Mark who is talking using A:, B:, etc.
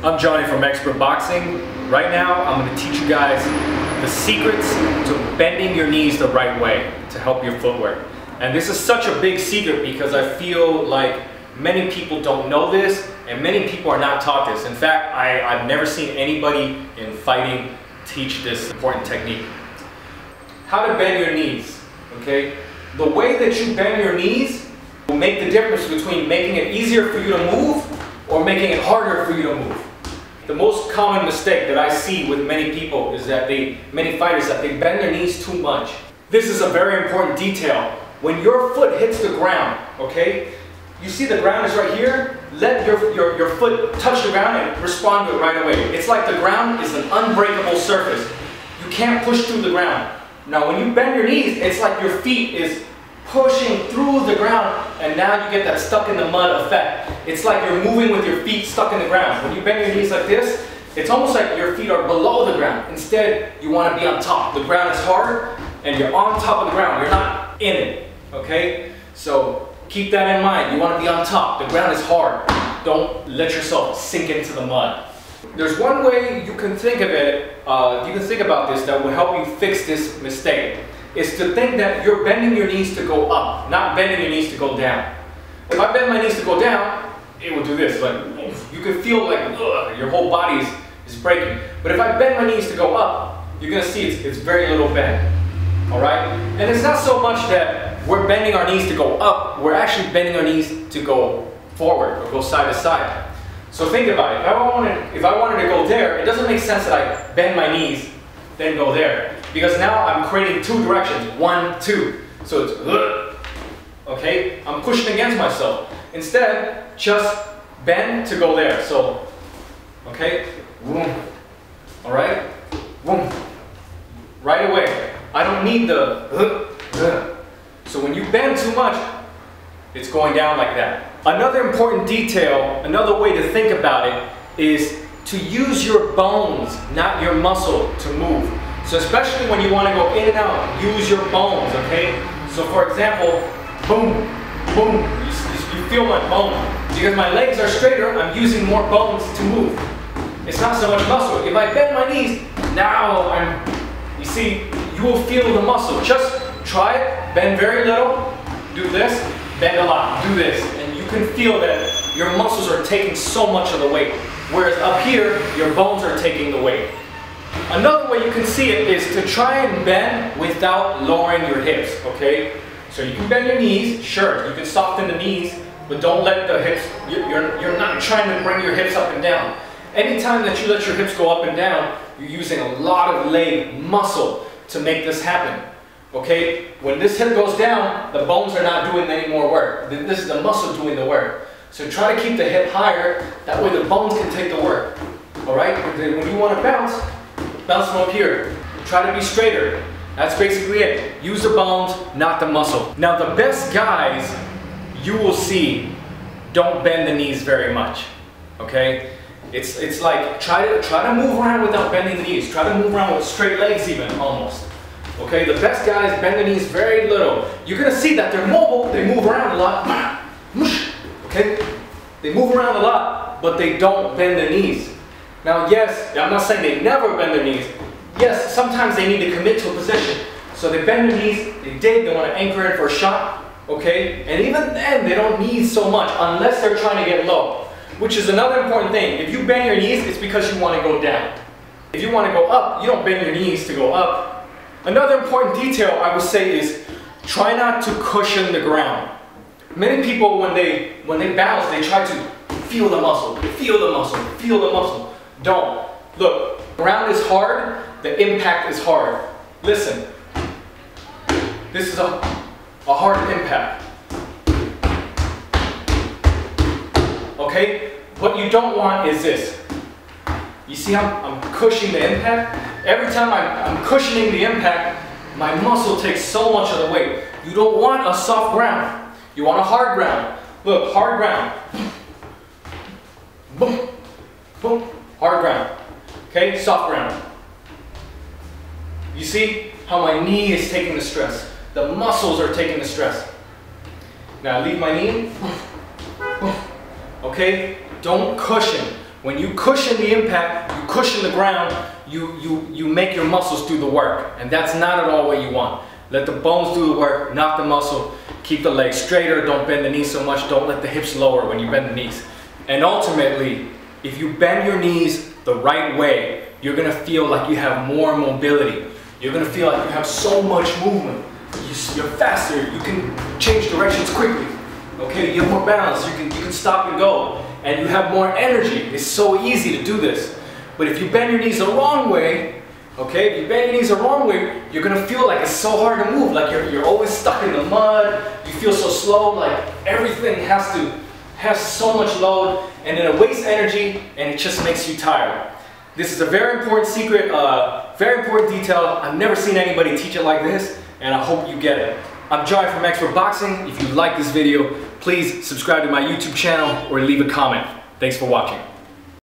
A: I'm Johnny from Expert Boxing. Right now, I'm going to teach you guys the secrets to bending your knees the right way to help your footwork. And this is such a big secret because I feel like many people don't know this and many people are not taught this. In fact, I've never seen anybody in fighting teach this important technique. How to bend your knees, okay? The way that you bend your knees will make the difference between making it easier for you to move or making it harder for you to move. The most common mistake that I see with many people is that many fighters, that they bend their knees too much. This is a very important detail. When your foot hits the ground, okay, you see the ground is right here, let your foot touch the ground and respond to it right away. It's like the ground is an unbreakable surface. You can't push through the ground. Now when you bend your knees, it's like your feet is pushing through the ground, and now you get that stuck in the mud effect. It's like you're moving with your feet stuck in the ground. When you bend your knees like this, it's almost like your feet are below the ground. Instead, you want to be on top. The ground is hard, and you're on top of the ground. You're not in it, okay? So keep that in mind. You want to be on top. The ground is hard. Don't let yourself sink into the mud. There's one way you can think of it, you can think about this that will help you fix this mistake. Is to think that you're bending your knees to go up, not bending your knees to go down. If I bend my knees to go down, it will do this. Like, you can feel like your whole body is breaking. But if I bend my knees to go up, you're going to see it's very little bend. All right? And it's not so much that we're bending our knees to go up, we're actually bending our knees to go forward or go side to side. So think about it. If I wanted to go there, it doesn't make sense that I bend my knees, then go there. Because now I'm creating two directions, 1, 2. So it's, okay? I'm pushing against myself. Instead, just bend to go there. So, okay? All right? Right away. I don't need the, so when you bend too much, it's going down like that. Another important detail, another way to think about it, is to use your bones, not your muscle, to move. So especially when you want to go in and out, use your bones, okay? So for example, boom, boom, you feel my bone. Because my legs are straighter, I'm using more bones to move. It's not so much muscle. If I bend my knees, now you see, you will feel the muscle. Just try it, bend very little, do this, bend a lot, do this. And you can feel that your muscles are taking so much of the weight. Whereas up here, your bones are taking the weight. Another way you can see it is to try and bend without lowering your hips, okay? So you can bend your knees, sure, you can soften the knees, but don't let the hips, you're not trying to bring your hips up and down. Anytime that you let your hips go up and down, you're using a lot of leg muscle to make this happen, okay? When this hip goes down, the bones are not doing any more work. This is the muscle doing the work. So try to keep the hip higher, that way the bones can take the work, all right? When you want to bounce from up here. Try to be straighter. That's basically it. Use the bones, not the muscle. Now the best guys you will see don't bend the knees very much. Okay? It's like try to move around without bending the knees. Try to move around with straight legs even, almost. Okay? The best guys bend the knees very little. You're gonna see that they're mobile, they move around a lot. Okay? They move around a lot, but they don't bend the knees. Now yes, I'm not saying they never bend their knees. Yes, sometimes they need to commit to a position. So they bend their knees, they dig, they want to anchor in for a shot, okay? And even then, they don't need so much unless they're trying to get low. Which is another important thing. If you bend your knees, it's because you want to go down. If you want to go up, you don't bend your knees to go up. Another important detail I would say is try not to cushion the ground. Many people, when they bounce, they try to feel the muscle, feel the muscle, feel the muscle. Don't. Look, ground is hard, the impact is hard. Listen, this is a hard impact. Okay? What you don't want is this. You see how I'm cushioning the impact? Every time I'm cushioning the impact, my muscle takes so much of the weight. You don't want a soft ground. You want a hard ground. Look, hard ground. Boom, boom. Hard ground, okay, soft ground. You see how my knee is taking the stress. The muscles are taking the stress. Now leave my knee, okay, don't cushion. When you cushion the impact, you cushion the ground, you make your muscles do the work. And that's not at all what you want. Let the bones do the work, not the muscle. Keep the legs straighter, don't bend the knees so much, don't let the hips lower when you bend the knees. And ultimately, if you bend your knees the right way, you're gonna feel like you have more mobility. You're gonna feel like you have so much movement. You're faster, you can change directions quickly. Okay, you have more balance, you can stop and go. And you have more energy. It's so easy to do this. But if you bend your knees the wrong way, okay, if you bend your knees the wrong way, you're gonna feel like it's so hard to move, like you're always stuck in the mud, you feel so slow, like everything has so much load, and then it wastes energy, and it just makes you tired. This is a very important secret, very important detail. I've never seen anybody teach it like this, and I hope you get it. I'm Johnny from Expert Boxing. If you like this video, please subscribe to my YouTube channel or leave a comment. Thanks for watching.